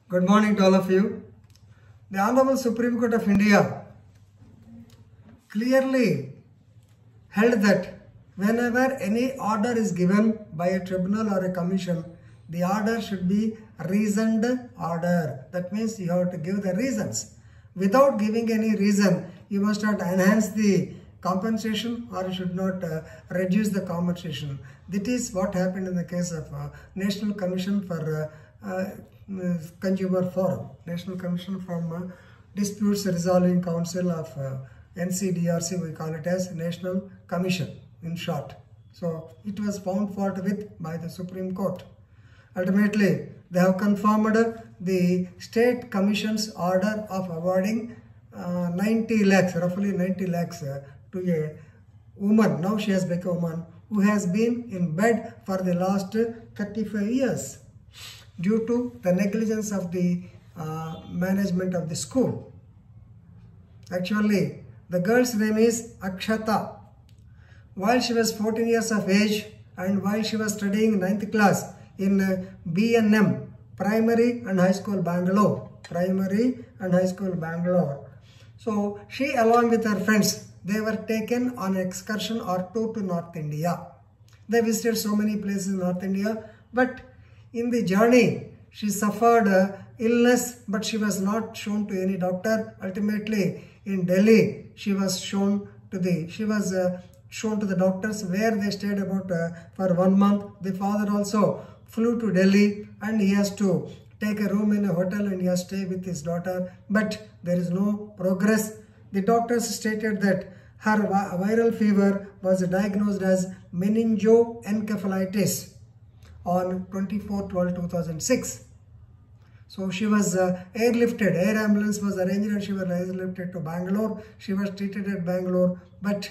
Good morning to all of you. The Honorable Supreme Court of India clearly held that whenever any order is given by a tribunal or a commission, the order should be reasoned order. That means you have to give the reasons. Without giving any reason, you must not enhance the compensation or you should not reduce the compensation. That is what happened in the case of National Commission for Consumer Forum, National Commission from Disputes Resolving Council of NCDRC, we call it as National Commission in short. So it was found fault with by the Supreme Court. Ultimately, they have confirmed the State Commission's order of awarding 90 lakhs, roughly 90 lakhs to a woman. Now she has become a woman who has been in bed for the last 35 years due to the negligence of the management of the school. Actually, the girl's name is Akshata. While she was 14 years of age and while she was studying 9th class in B&M, Primary and High School, Bangalore. Primary and High School, Bangalore. So she along with her friends, they were taken on an excursion or tour to North India. They visited so many places in North India, but in the journey, she suffered illness, but she was not shown to any doctor. Ultimately, in Delhi, she was shown to the doctors where they stayed about for 1 month. The father also flew to Delhi and he has to take a room in a hotel and he has to stay with his daughter. But there is no progress. The doctors stated that her viral fever was diagnosed as meningoencephalitis on 24/12/2006. So she was airlifted, air ambulance was arranged and she was airlifted to Bangalore. She was treated at Bangalore, but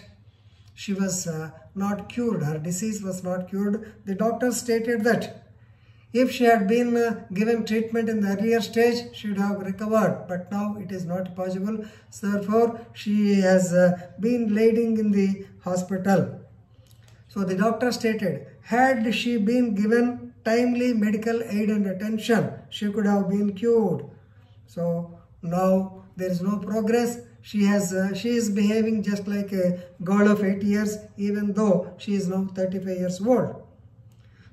she was not cured. Her disease was not cured. The doctor stated that if she had been given treatment in the earlier stage, she would have recovered. But now it is not possible. So therefore, she has been laid in the hospital. So the doctor stated, had she been given timely medical aid and attention, she could have been cured. So now there is no progress. She is behaving just like a girl of 8 years, even though she is now 35 years old.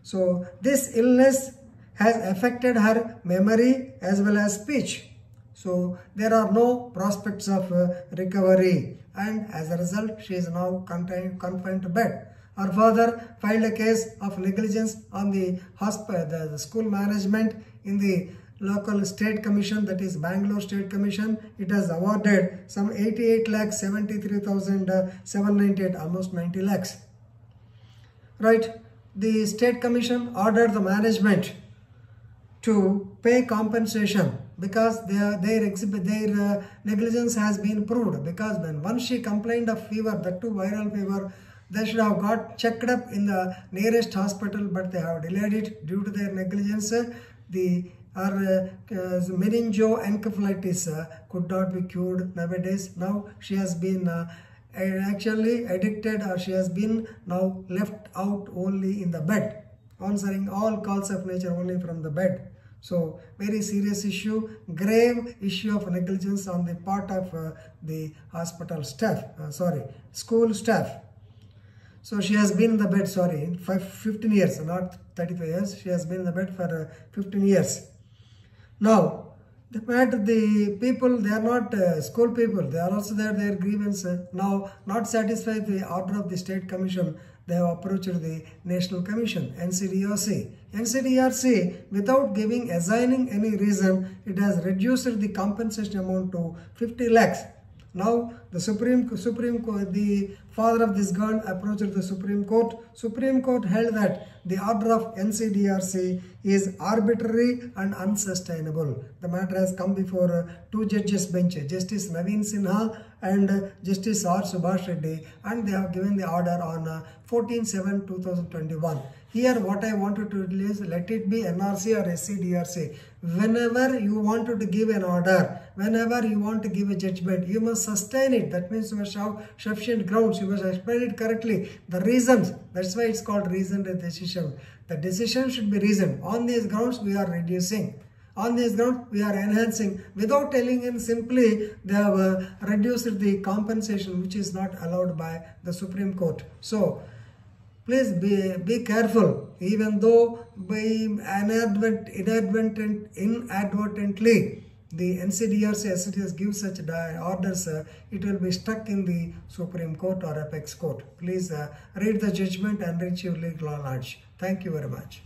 So this illness has affected her memory as well as speech. So there are no prospects of recovery, and as a result, she is now confined to bed. Her father filed a case of negligence on the school management in the local state commission, that is Bangalore State Commission. It has awarded some 88,73,798, almost 90 lakhs. Right? The state commission ordered the management to pay compensation because their negligence has been proved. Because when once she complained of fever, that too viral fever, they should have got checked up in the nearest hospital, but they have delayed it due to their negligence. Her meningoencephalitis could not be cured nowadays. Now she has been actually addicted, or she has been now left out only in the bed, answering all calls of nature only from the bed. So very serious issue, grave issue of negligence on the part of the hospital staff, school staff. So she has been in the bed, 15 years, not 35 years. She has been in the bed for 15 years. Now, the people, they are not school people. They are also there, their grievance. Now, not satisfied with the order of the State Commission, they have approached the National Commission, NCDRC. NCDRC, without assigning any reason, it has reduced the compensation amount to 50 lakhs. Now, the Supreme Court, the father of this girl approached the Supreme Court. Supreme Court held that the order of NCDRC is arbitrary and unsustainable. The matter has come before two judges bench, Justice Naveen Sinha and Justice R. Subhash Reddy, and they have given the order on 14/7/2021. Here what I wanted to release, let it be NRC or SCDRC. Whenever you wanted to give an order, whenever you want to give a judgment, you must sustain it. That means you must have sufficient grounds. You must explain it correctly. The reasons, that's why it's called reasoned decision. The decision should be reasoned. On these grounds, we are reducing. On this ground, we are enhancing. Without telling in, simply they have reduced the compensation, which is not allowed by the Supreme Court. So, please be careful. Even though by inadvertently the NCDRC SCTS gives such orders, it will be stuck in the Supreme Court or Apex Court. Please read the judgment and reach your legal knowledge. Thank you very much.